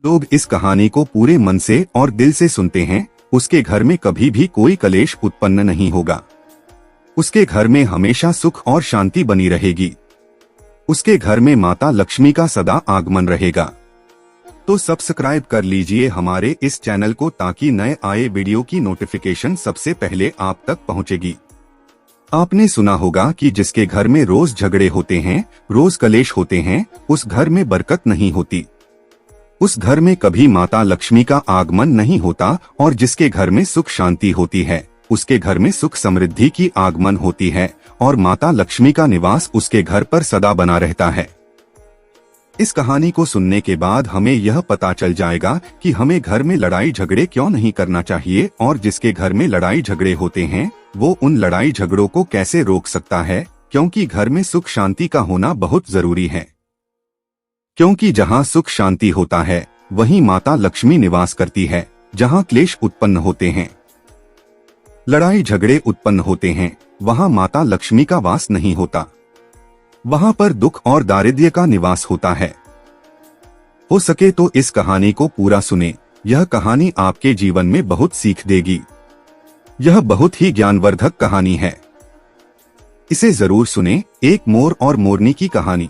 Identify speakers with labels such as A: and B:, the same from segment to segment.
A: लोग इस कहानी को पूरे मन से और दिल से सुनते हैं, उसके घर में कभी भी कोई कलेश उत्पन्न नहीं होगा। उसके घर में हमेशा सुख और शांति बनी रहेगी। उसके घर में माता लक्ष्मी का सदा आगमन रहेगा। तो सब्सक्राइब कर लीजिए हमारे इस चैनल को, ताकि नए आए वीडियो की नोटिफिकेशन सबसे पहले आप तक पहुंचेगी। आपने सुना होगा कि जिसके घर में रोज झगड़े होते हैं, रोज कलेश होते हैं, उस घर में बरकत नहीं होती। उस घर में कभी माता लक्ष्मी का आगमन नहीं होता, और जिसके घर में सुख शांति होती है, उसके घर में सुख समृद्धि की आगमन होती है, और माता लक्ष्मी का निवास उसके घर पर सदा बना रहता है। इस कहानी को सुनने के बाद हमें यह पता चल जाएगा कि हमें घर में लड़ाई झगड़े क्यों नहीं करना चाहिए, और जिसके घर में लड़ाई झगड़े होते हैं वो उन लड़ाई झगड़ों को कैसे रोक सकता है, क्योंकि घर में सुख शांति का होना बहुत जरूरी है। क्योंकि जहाँ सुख शांति होता है वहीं माता लक्ष्मी निवास करती है। जहाँ क्लेश उत्पन्न होते हैं, लड़ाई झगड़े उत्पन्न होते हैं, वहाँ माता लक्ष्मी का वास नहीं होता। वहाँ पर दुख और दारिद्र्य का निवास होता है। हो सके तो इस कहानी को पूरा सुने। यह कहानी आपके जीवन में बहुत सीख देगी। यह बहुत ही ज्ञानवर्धक कहानी है, इसे जरूर सुने। एक मोर और मोरनी की कहानी।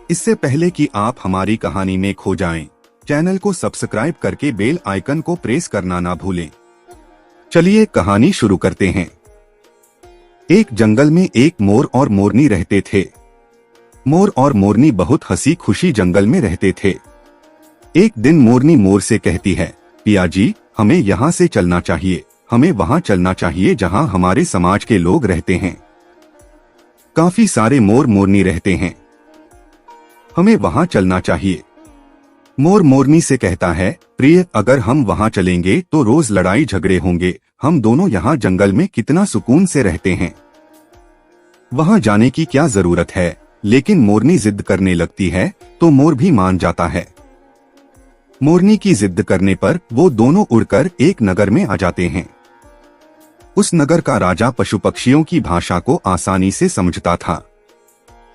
A: इससे पहले कि आप हमारी कहानी में खो जाएं, चैनल को सब्सक्राइब करके बेल आइकन को प्रेस करना ना भूलें। चलिए कहानी शुरू करते हैं। एक जंगल में एक मोर और मोरनी रहते थे। मोर और मोरनी बहुत हंसी खुशी जंगल में रहते थे। एक दिन मोरनी मोर से कहती है, पिया जी, हमें यहाँ से चलना चाहिए। हमें वहाँ चलना चाहिए जहाँ हमारे समाज के लोग रहते हैं। काफी सारे मोर मोरनी रहते हैं, हमें वहाँ चलना चाहिए। मोर मोरनी से कहता है, प्रिय, अगर हम वहाँ चलेंगे तो रोज लड़ाई झगड़े होंगे। हम दोनों यहाँ जंगल में कितना सुकून से रहते हैं, वहाँ जाने की क्या जरूरत है। लेकिन मोरनी जिद करने लगती है तो मोर भी मान जाता है। मोरनी की जिद करने पर वो दोनों उड़कर एक नगर में आ जाते हैं। उस नगर का राजा पशु पक्षियों की भाषा को आसानी से समझता था।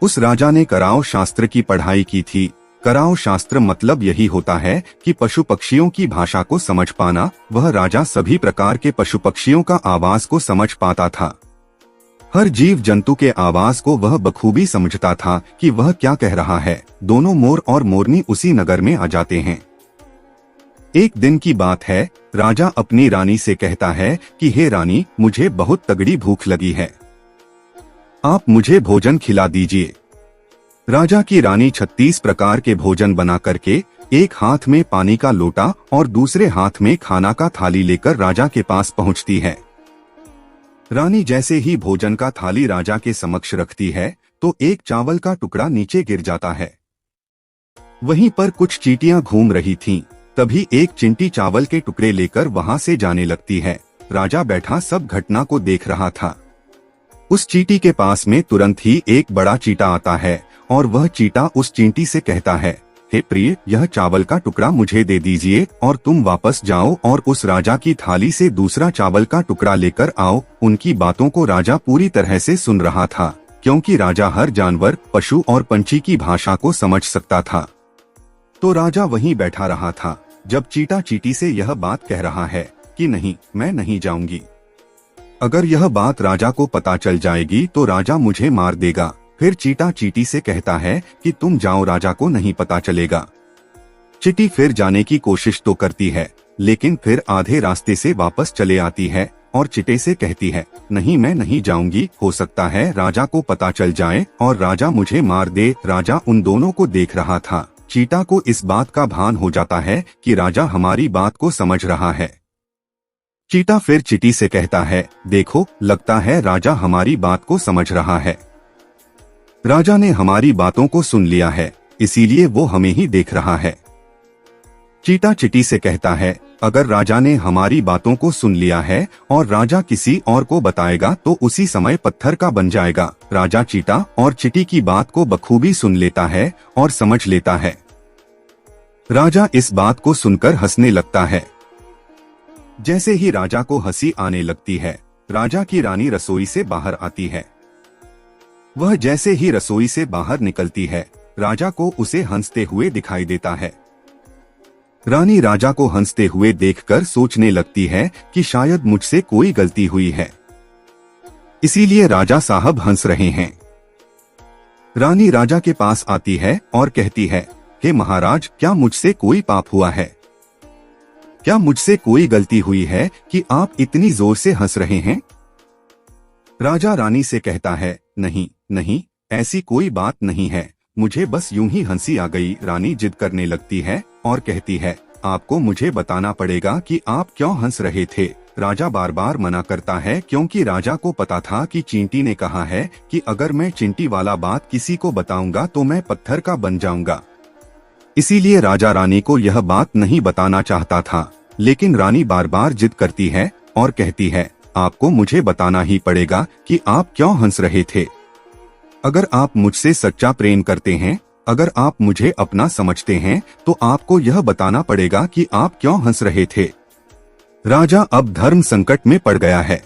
A: उस राजा ने कराओ शास्त्र की पढ़ाई की थी। कराओ शास्त्र मतलब यही होता है कि पशु पक्षियों की भाषा को समझ पाना। वह राजा सभी प्रकार के पशु पक्षियों का आवाज को समझ पाता था। हर जीव जंतु के आवाज को वह बखूबी समझता था कि वह क्या कह रहा है। दोनों मोर और मोरनी उसी नगर में आ जाते हैं। एक दिन की बात है, राजा अपनी रानी से कहता है कि हे रानी, मुझे बहुत तगड़ी भूख लगी है, आप मुझे भोजन खिला दीजिए। राजा की रानी 36 प्रकार के भोजन बना करके एक हाथ में पानी का लोटा और दूसरे हाथ में खाना का थाली लेकर राजा के पास पहुंचती है। रानी जैसे ही भोजन का थाली राजा के समक्ष रखती है तो एक चावल का टुकड़ा नीचे गिर जाता है। वहीं पर कुछ चींटियां घूम रही थीं। तभी एक चिंटी चावल के टुकड़े लेकर वहां से जाने लगती है। राजा बैठा सब घटना को देख रहा था। उस चींटी के पास में तुरंत ही एक बड़ा चींटा आता है और वह चींटा उस चींटी से कहता है, हे प्रिय, यह चावल का टुकड़ा मुझे दे दीजिए और तुम वापस जाओ और उस राजा की थाली से दूसरा चावल का टुकड़ा लेकर आओ। उनकी बातों को राजा पूरी तरह से सुन रहा था, क्योंकि राजा हर जानवर, पशु और पंछी की भाषा को समझ सकता था। तो राजा वहीं बैठा रहा था जब चींटा चींटी से यह बात कह रहा है कि नहीं, मैं नहीं जाऊंगी। अगर यह बात राजा को पता चल जाएगी तो राजा मुझे मार देगा। फिर चींटा चींटी से कहता है कि तुम जाओ, राजा को नहीं पता चलेगा। चींटी फिर जाने की कोशिश तो करती है, लेकिन फिर आधे रास्ते से वापस चले आती है और चींटे से कहती है, नहीं, मैं नहीं जाऊंगी। हो सकता है राजा को पता चल जाए और राजा मुझे मार दे। राजा उन दोनों को देख रहा था। चींटा को इस बात का भान हो जाता है कि राजा हमारी बात को समझ रहा है। चींटा फिर चींटी से कहता है, देखो, लगता है राजा हमारी बात को समझ रहा है। राजा ने हमारी बातों को सुन लिया है, इसीलिए वो हमें ही देख रहा है। चींटा चींटी से कहता है, अगर राजा ने हमारी बातों को सुन लिया है और राजा किसी और को बताएगा तो उसी समय पत्थर का बन जाएगा। राजा चींटा और चींटी की बात को बखूबी सुन लेता है और समझ लेता है। राजा इस बात को सुनकर हंसने लगता है। जैसे ही राजा को हंसी आने लगती है, राजा की रानी रसोई से बाहर आती है। वह जैसे ही रसोई से बाहर निकलती है, राजा को उसे हंसते हुए दिखाई देता है। रानी राजा को हंसते हुए देखकर सोचने लगती है कि शायद मुझसे कोई गलती हुई है, इसीलिए राजा साहब हंस रहे हैं। रानी राजा के पास आती है और कहती है, हे महाराज, क्या मुझसे कोई पाप हुआ है? क्या मुझसे कोई गलती हुई है कि आप इतनी जोर से हंस रहे हैं? राजा रानी से कहता है, नहीं नहीं, ऐसी कोई बात नहीं है, मुझे बस यूं ही हंसी आ गई। रानी जिद करने लगती है और कहती है, आपको मुझे बताना पड़ेगा कि आप क्यों हंस रहे थे। राजा बार बार मना करता है, क्योंकि राजा को पता था कि चींटी ने कहा है कि अगर मैं चिंटी वाला बात किसी को बताऊंगा तो मैं पत्थर का बन जाऊंगा। इसीलिए राजा रानी को यह बात नहीं बताना चाहता था, लेकिन रानी बार बार जिद करती है और कहती है, आपको मुझे बताना ही पड़ेगा कि आप क्यों हंस रहे थे। अगर आप मुझसे सच्चा प्रेम करते हैं, अगर आप मुझे अपना समझते हैं, तो आपको यह बताना पड़ेगा कि आप क्यों हंस रहे थे। राजा अब धर्म संकट में पड़ गया है।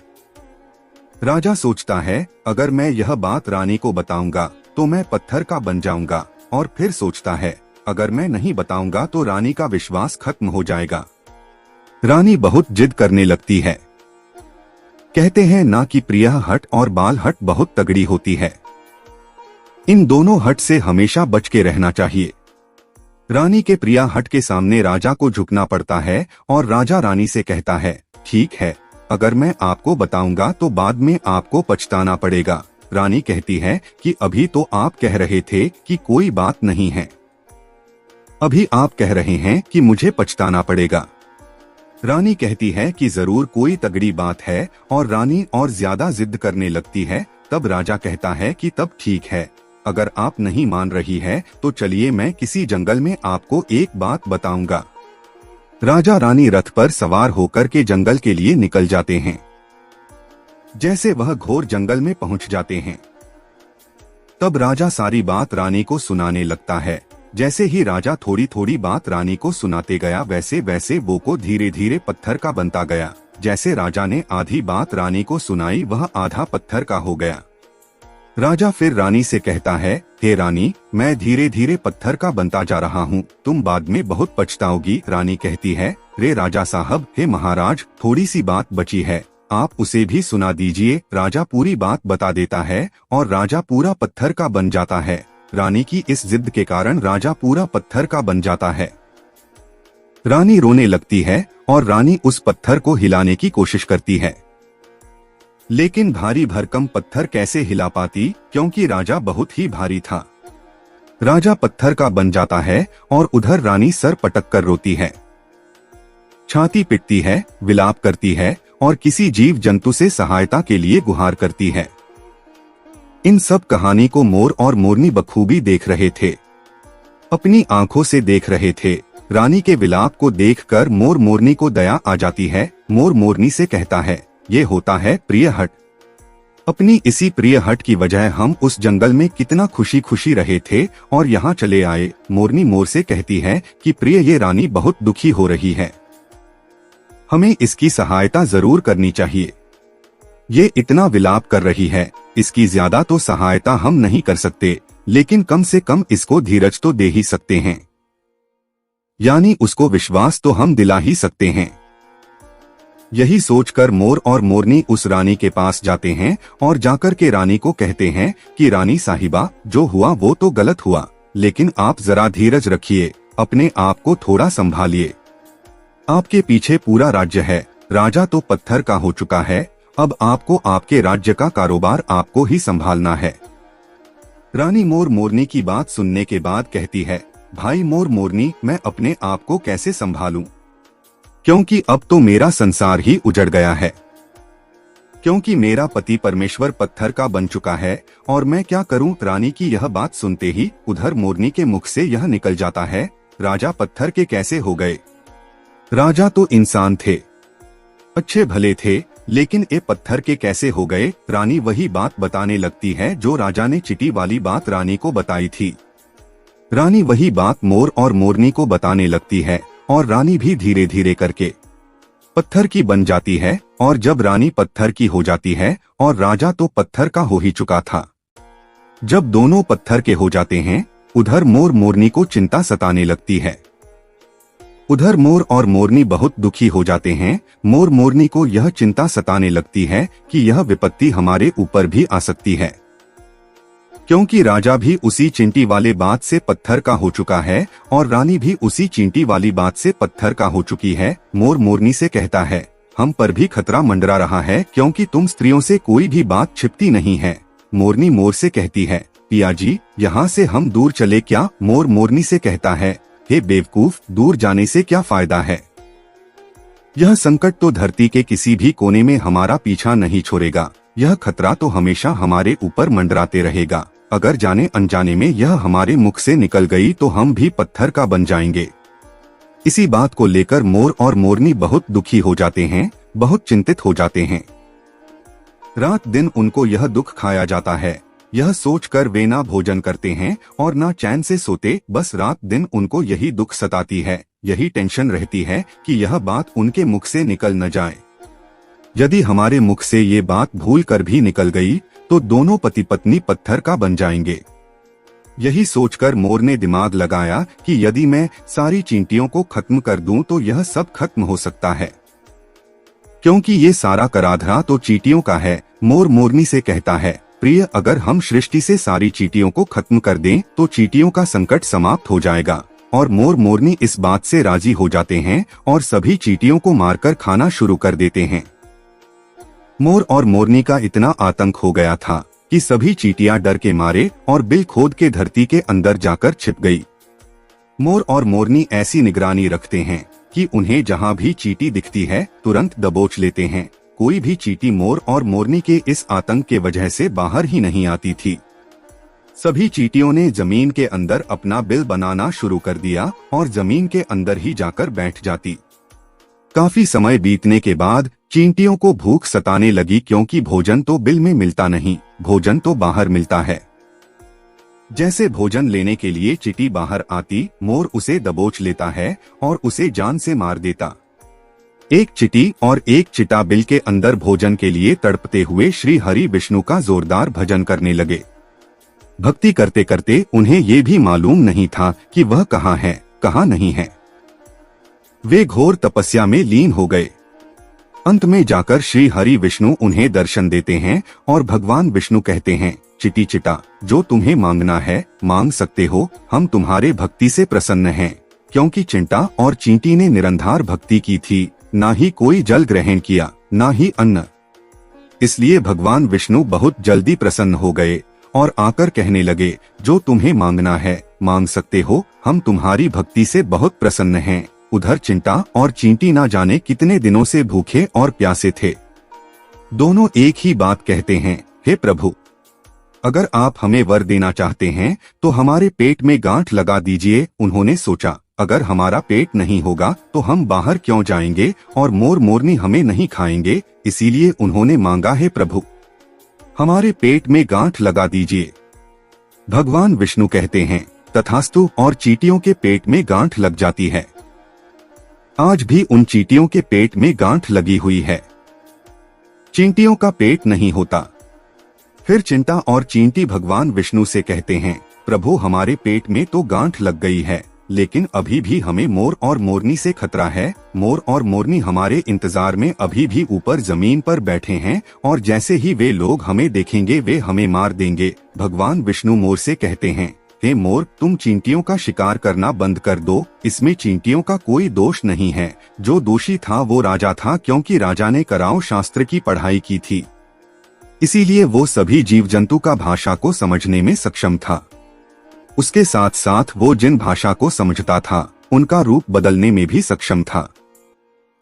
A: राजा सोचता है, अगर मैं यह बात रानी को बताऊंगा तो मैं पत्थर का बन जाऊंगा, और फिर सोचता है, अगर मैं नहीं बताऊंगा तो रानी का विश्वास खत्म हो जाएगा। रानी बहुत जिद करने लगती है। कहते हैं ना कि प्रिया हट और बाल हट बहुत तगड़ी होती है। इन दोनों हट से हमेशा बच के रहना चाहिए। रानी के प्रिया हट के सामने राजा को झुकना पड़ता है और राजा रानी से कहता है, ठीक है, अगर मैं आपको बताऊंगा तो बाद में आपको पछताना पड़ेगा। रानी कहती है कि अभी तो आप कह रहे थे कि कोई बात नहीं है, अभी आप कह रहे हैं कि मुझे पछताना पड़ेगा। रानी कहती है कि जरूर कोई तगड़ी बात है, और रानी और ज्यादा जिद करने लगती है। तब राजा कहता है कि तब ठीक है, अगर आप नहीं मान रही है तो चलिए मैं किसी जंगल में आपको एक बात बताऊंगा। राजा रानी रथ पर सवार होकर के जंगल के लिए निकल जाते हैं। जैसे वह घोर जंगल में पहुंच जाते हैं, तब राजा सारी बात रानी को सुनाने लगता है। जैसे ही राजा थोड़ी थोड़ी बात रानी को सुनाते गया, वैसे वैसे वो को धीरे धीरे पत्थर का बनता गया। जैसे राजा ने आधी बात रानी को सुनाई, वह आधा पत्थर का हो गया। राजा फिर रानी से कहता है, हे रानी, मैं धीरे धीरे पत्थर का बनता जा रहा हूँ, तुम बाद में बहुत पछताओगी। रानी कहती है, रे राजा साहब, हे महाराज, थोड़ी सी बात बची है, आप उसे भी सुना दीजिए। राजा पूरी बात बता देता है और राजा पूरा पत्थर का बन जाता है। रानी की इस जिद के कारण राजा पूरा पत्थर का बन जाता है। रानी रोने लगती है और रानी उस पत्थर को हिलाने की कोशिश करती है, लेकिन भारी भरकम पत्थर कैसे हिला पाती, क्योंकि राजा बहुत ही भारी था। राजा पत्थर का बन जाता है और उधर रानी सर पटक कर रोती है, छाती पिटती है, विलाप करती है और किसी जीव जंतु से सहायता के लिए गुहार करती है। इन सब कहानी को मोर और मोरनी बखूबी देख रहे थे, अपनी आंखों से देख रहे थे। रानी के विलाप को देखकर मोर मोरनी को दया आ जाती है। मोर मोरनी से कहता है, ये होता है प्रिय हट। अपनी इसी प्रिय हट की वजह हम उस जंगल में कितना खुशी खुशी रहे थे और यहाँ चले आए। मोरनी मोर से कहती है कि प्रिय, ये रानी बहुत दुखी हो रही है, हमें इसकी सहायता जरूर करनी चाहिए। ये इतना विलाप कर रही है, इसकी ज्यादा तो सहायता हम नहीं कर सकते, लेकिन कम से कम इसको धीरज तो दे ही सकते हैं, यानी उसको विश्वास तो हम दिला ही सकते हैं। यही सोचकर मोर और मोरनी उस रानी के पास जाते हैं और जाकर के रानी को कहते हैं कि रानी साहिबा, जो हुआ वो तो गलत हुआ, लेकिन आप जरा धीरज रखिए, अपने आप को थोड़ा संभालिए। आपके पीछे पूरा राज्य है, राजा तो पत्थर का हो चुका है, अब आपको आपके राज्य का कारोबार आपको ही संभालना है। रानी मोर मोरनी की बात सुनने के बाद कहती है, भाई मोर मोरनी, मैं अपने आप को कैसे संभालूं, क्योंकि अब तो मेरा संसार ही उजड़ गया है, क्योंकि मेरा पति परमेश्वर पत्थर का बन चुका है, और मैं क्या करूं। रानी की यह बात सुनते ही उधर मोरनी के मुख से यह निकल जाता है, राजा पत्थर के कैसे हो गए? राजा तो इंसान थे, अच्छे भले थे, लेकिन ये पत्थर के कैसे हो गए? रानी वही बात बताने लगती है जो राजा ने चींटी वाली बात रानी को बताई थी। रानी वही बात मोर और मोरनी को बताने लगती है और रानी भी धीरे धीरे करके पत्थर की बन जाती है। और जब रानी पत्थर की हो जाती है और राजा तो पत्थर का हो ही चुका था, जब दोनों पत्थर के हो जाते हैं, उधर मोर मोरनी को चिंता सताने लगती है। उधर मोर और मोरनी बहुत दुखी हो जाते हैं। मोर मोरनी को यह चिंता सताने लगती है कि यह विपत्ति हमारे ऊपर भी आ सकती है, क्योंकि राजा भी उसी चींटी वाले बात से पत्थर का हो चुका है और रानी भी उसी चींटी वाली बात से पत्थर का हो चुकी है। मोर मोरनी से कहता है, हम पर भी खतरा मंडरा रहा है, क्योंकि तुम स्त्रियों से कोई भी बात छिपती नहीं है। मोरनी मोर से कहती है, पिया जी, यहाँ से हम दूर चले क्या? मोर मोरनी से कहता है, हे बेवकूफ, दूर जाने से क्या फायदा है? यह संकट तो धरती के किसी भी कोने में हमारा पीछा नहीं छोड़ेगा। यह खतरा तो हमेशा हमारे ऊपर मंडराते रहेगा। अगर जाने अनजाने में यह हमारे मुख से निकल गई तो हम भी पत्थर का बन जाएंगे। इसी बात को लेकर मोर और मोरनी बहुत दुखी हो जाते हैं, बहुत चिंतित हो जाते हैं। रात दिन उनको यह दुख खाया जाता है। यह सोचकर वे ना भोजन करते हैं और ना चैन से सोते। बस रात दिन उनको यही दुख सताती है, यही टेंशन रहती है कि यह बात उनके मुख से निकल न जाए। यदि हमारे मुख से ये बात भूल कर भी निकल गई तो दोनों पति पत्नी पत्थर का बन जाएंगे। यही सोचकर मोर ने दिमाग लगाया कि यदि मैं सारी चींटियों को खत्म कर दूं तो यह सब खत्म हो सकता है, क्योंकि ये सारा कराधा तो चींटियों का है। मोर मोरनी से कहता है, प्रिय, अगर हम सृष्टि से सारी चींटियों को खत्म कर दें तो चींटियों का संकट समाप्त हो जाएगा। और मोर मोरनी इस बात से राजी हो जाते हैं और सभी चींटियों को मारकर खाना शुरू कर देते हैं। मोर और मोरनी का इतना आतंक हो गया था कि सभी चींटियां डर के मारे और बिल खोद के धरती के अंदर जाकर छिप गई। मोर और मोरनी ऐसी निगरानी रखते हैं कि उन्हें जहां भी चींटी दिखती है तुरंत दबोच लेते हैं। कोई भी चींटी मोर और मोरनी के इस आतंक के वजह से बाहर ही नहीं आती थी। सभी चींटियों ने जमीन के अंदर अपना बिल बनाना शुरू कर दिया और जमीन के अंदर ही जाकर बैठ जाती। काफी समय बीतने के बाद चींटियों को भूख सताने लगी, क्योंकि भोजन तो बिल में मिलता नहीं, भोजन तो बाहर मिलता है। जैसे भोजन लेने के लिए चींटी बाहर आती, मोर उसे दबोच लेता है और उसे जान से मार देता। एक चींटी और एक चिता बिल के अंदर भोजन के लिए तड़पते हुए श्री हरि विष्णु का जोरदार भजन करने लगे। भक्ति करते करते उन्हें ये भी मालूम नहीं था कि वह कहाँ है, कहाँ नहीं है। वे घोर तपस्या में लीन हो गए। अंत में जाकर श्री हरि विष्णु उन्हें दर्शन देते हैं और भगवान विष्णु कहते हैं, चिटी चिटा, जो तुम्हें मांगना है मांग सकते हो, हम तुम्हारे भक्ति से प्रसन्न हैं। क्योंकि चिंटा और चींटी ने निरंधार भक्ति की थी, ना ही कोई जल ग्रहण किया, ना ही अन्न। इसलिए भगवान विष्णु बहुत जल्दी प्रसन्न हो गए और आकर कहने लगे, जो तुम्हें मांगना है मांग सकते हो, हम तुम्हारी भक्ति से बहुत प्रसन्न हैं। उधर चिंटा और चींटी ना जाने कितने दिनों से भूखे और प्यासे थे। दोनों एक ही बात कहते हैं, हे प्रभु, अगर आप हमें वर देना चाहते हैं तो हमारे पेट में गांठ लगा दीजिए। उन्होंने सोचा, अगर हमारा पेट नहीं होगा तो हम बाहर क्यों जाएंगे और मोर मोरनी हमें नहीं खाएंगे। इसीलिए उन्होंने मांगा, हे प्रभु, हमारे पेट में गांठ लगा दीजिए। भगवान विष्णु कहते हैं, तथास्तु, और चींटियों के पेट में गांठ लग जाती है। आज भी उन चींटियों के पेट में गांठ लगी हुई है। चींटियों का पेट नहीं होता। फिर चिंटा और चींटी भगवान विष्णु से कहते हैं, प्रभु, हमारे पेट में तो गांठ लग गई है, लेकिन अभी भी हमें मोर और मोरनी से खतरा है। मोर और मोरनी हमारे इंतजार में अभी भी ऊपर जमीन पर बैठे हैं और जैसे ही वे लोग हमें देखेंगे वे हमें मार देंगे। भगवान विष्णु मोर से कहते हैं, हे मोर, तुम चींटियों का शिकार करना बंद कर दो। इसमें चींटियों का कोई दोष नहीं है। जो दोषी था वो राजा था, क्योंकि राजा ने कराओ शास्त्र की पढ़ाई की थी, इसीलिए वो सभी जीव जंतु का भाषा को समझने में सक्षम था। उसके साथ साथ वो जिन भाषा को समझता था उनका रूप बदलने में भी सक्षम था।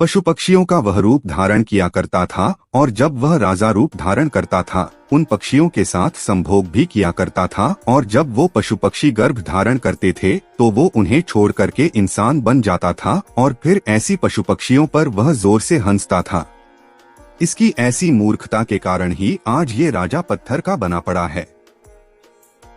A: पशु पक्षियों का वह रूप धारण किया करता था और जब वह राजा रूप धारण करता था उन पक्षियों के साथ संभोग भी किया करता था, और जब वो पशु पक्षी गर्भ धारण करते थे तो वो उन्हें छोड़ करके इंसान बन जाता था और फिर ऐसी पशु पक्षियों पर वह जोर से हंसता था। इसकी ऐसी मूर्खता के कारण ही आज ये राजा पत्थर का बना पड़ा है।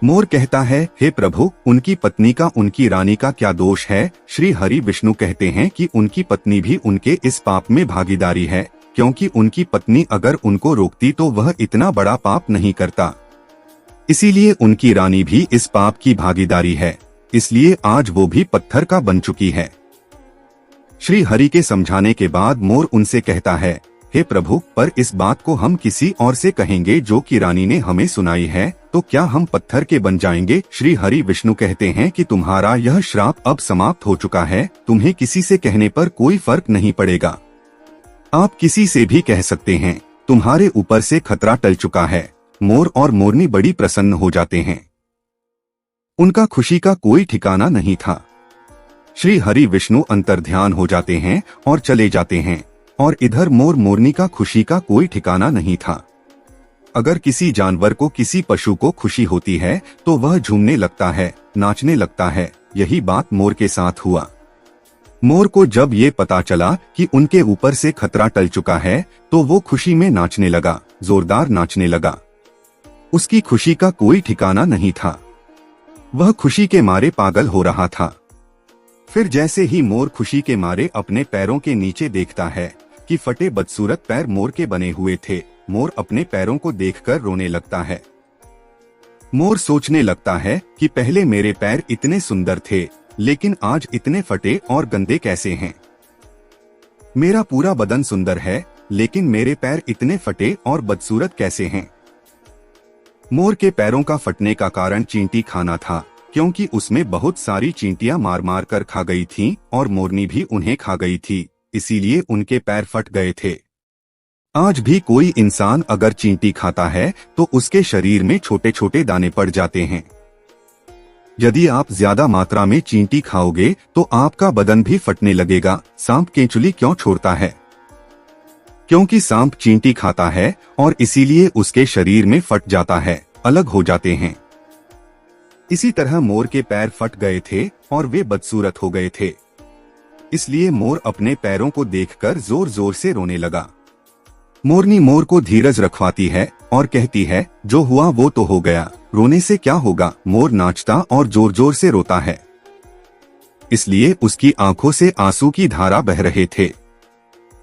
A: मोर कहता है, हे प्रभु, उनकी पत्नी का, उनकी रानी का क्या दोष है? श्री हरि विष्णु कहते हैं कि उनकी पत्नी भी उनके इस पाप में भागीदारी है, क्योंकि उनकी पत्नी अगर उनको रोकती तो वह इतना बड़ा पाप नहीं करता। इसीलिए उनकी रानी भी इस पाप की भागीदारी है, इसलिए आज वो भी पत्थर का बन चुकी है। श्री हरि के समझाने के बाद मोर उनसे कहता है, हे प्रभु, पर इस बात को हम किसी और से कहेंगे जो कि रानी ने हमें सुनाई है, तो क्या हम पत्थर के बन जाएंगे? श्री हरि विष्णु कहते हैं कि तुम्हारा यह श्राप अब समाप्त हो चुका है, तुम्हें किसी से कहने पर कोई फर्क नहीं पड़ेगा। आप किसी से भी कह सकते हैं, तुम्हारे ऊपर से खतरा टल चुका है। मोर और मोरनी बड़ी प्रसन्न हो जाते हैं। उनका खुशी का कोई ठिकाना नहीं था। श्री हरि विष्णु अंतर्ध्यान हो जाते हैं और चले जाते हैं, और इधर मोर मोरनी का खुशी का कोई ठिकाना नहीं था। अगर किसी जानवर को, किसी पशु को खुशी होती है तो वह झूमने लगता है, नाचने लगता है। यही बात मोर के साथ हुआ। मोर को जब ये पता चला कि उनके ऊपर से खतरा टल चुका है तो वो खुशी में नाचने लगा, जोरदार नाचने लगा। उसकी खुशी का कोई ठिकाना नहीं था। वह खुशी के मारे पागल हो रहा था। फिर जैसे ही मोर खुशी के मारे अपने पैरों के नीचे देखता है कि फटे बदसूरत पैर मोर के बने हुए थे, मोर अपने पैरों को देखकर रोने लगता है। मोर सोचने लगता है कि पहले मेरे पैर इतने सुंदर थे, लेकिन आज इतने फटे और गंदे कैसे हैं? मेरा पूरा बदन सुंदर है, लेकिन मेरे पैर इतने फटे और बदसूरत कैसे हैं? मोर के पैरों का फटने का कारण चींटी खाना था, क्योंकि उसमें बहुत सारी चींटियां मार मार कर खा गई थीं और मोरनी भी उन्हें खा गई थी, इसीलिए उनके पैर फट गए थे। आज भी कोई इंसान अगर चींटी खाता है तो उसके शरीर में छोटे छोटे दाने पड़ जाते हैं। यदि आप ज्यादा मात्रा में चींटी खाओगे तो आपका बदन भी फटने लगेगा। सांप केंचुली क्यों छोड़ता है? क्योंकि सांप चींटी खाता है और इसीलिए उसके शरीर में फट जाता है, अलग हो जाते हैं। इसी तरह मोर के पैर फट गए थे और वे बदसूरत हो गए थे, इसलिए मोर अपने पैरों को देखकर जोर जोर से रोने लगा। मोरनी मोर को धीरज रखवाती है और कहती है, जो हुआ वो तो हो गया, रोने से क्या होगा? मोर नाचता और जोर जोर से रोता है, इसलिए उसकी आंखों से आंसू की धारा बह रहे थे।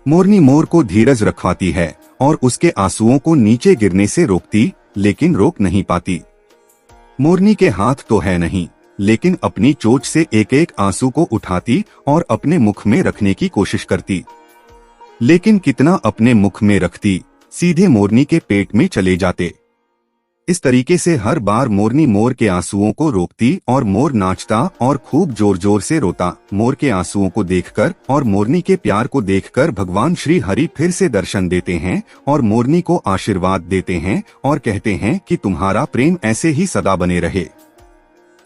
A: मोरनी मोर को धीरज रखवाती है और उसके आंसुओं को नीचे गिरने से रोकती, लेकिन रोक नहीं पाती। मोरनी के हाथ तो है नहीं, लेकिन अपनी चोंच से एक एक आंसू को उठाती और अपने मुख में रखने की कोशिश करती, लेकिन कितना अपने मुख में रखती, सीधे मोरनी के पेट में चले जाते। इस तरीके से हर बार मोरनी मोर के आंसुओं को रोकती और मोर नाचता और खूब जोर जोर से रोता। मोर के आंसुओं को देखकर और मोरनी के प्यार को देखकर भगवान श्री हरि फिर से दर्शन देते हैं और मोरनी को आशीर्वाद देते हैं और कहते हैं कि तुम्हारा प्रेम ऐसे ही सदा बने रहे।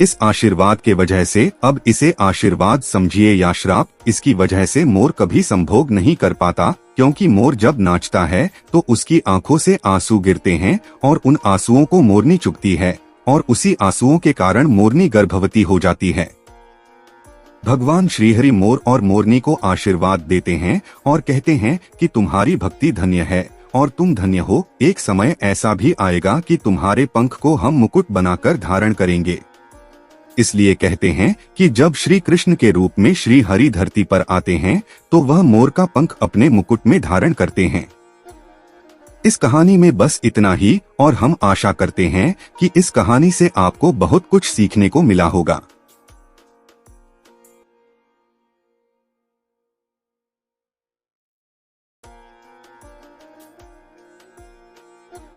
A: इस आशीर्वाद के वजह से अब इसे आशीर्वाद समझिए या श्राप, इसकी वजह से मोर कभी संभोग नहीं कर पाता, क्योंकि मोर जब नाचता है तो उसकी आंखों से आंसू गिरते हैं और उन आंसुओं को मोरनी चुगती है और उसी आंसुओं के कारण मोरनी गर्भवती हो जाती है। भगवान श्रीहरि मोर और मोरनी को आशीर्वाद देते हैं और कहते हैं कि तुम्हारी भक्ति धन्य है और तुम धन्य हो। एक समय ऐसा भी आएगा कि तुम्हारे पंख को हम मुकुट बनाकर धारण करेंगे। इसलिए कहते हैं कि जब श्री कृष्ण के रूप में श्री हरि धरती पर आते हैं तो वह मोर का पंख अपने मुकुट में धारण करते हैं। इस कहानी में बस इतना ही और हम आशा करते हैं कि इस कहानी से आपको बहुत कुछ सीखने को मिला होगा।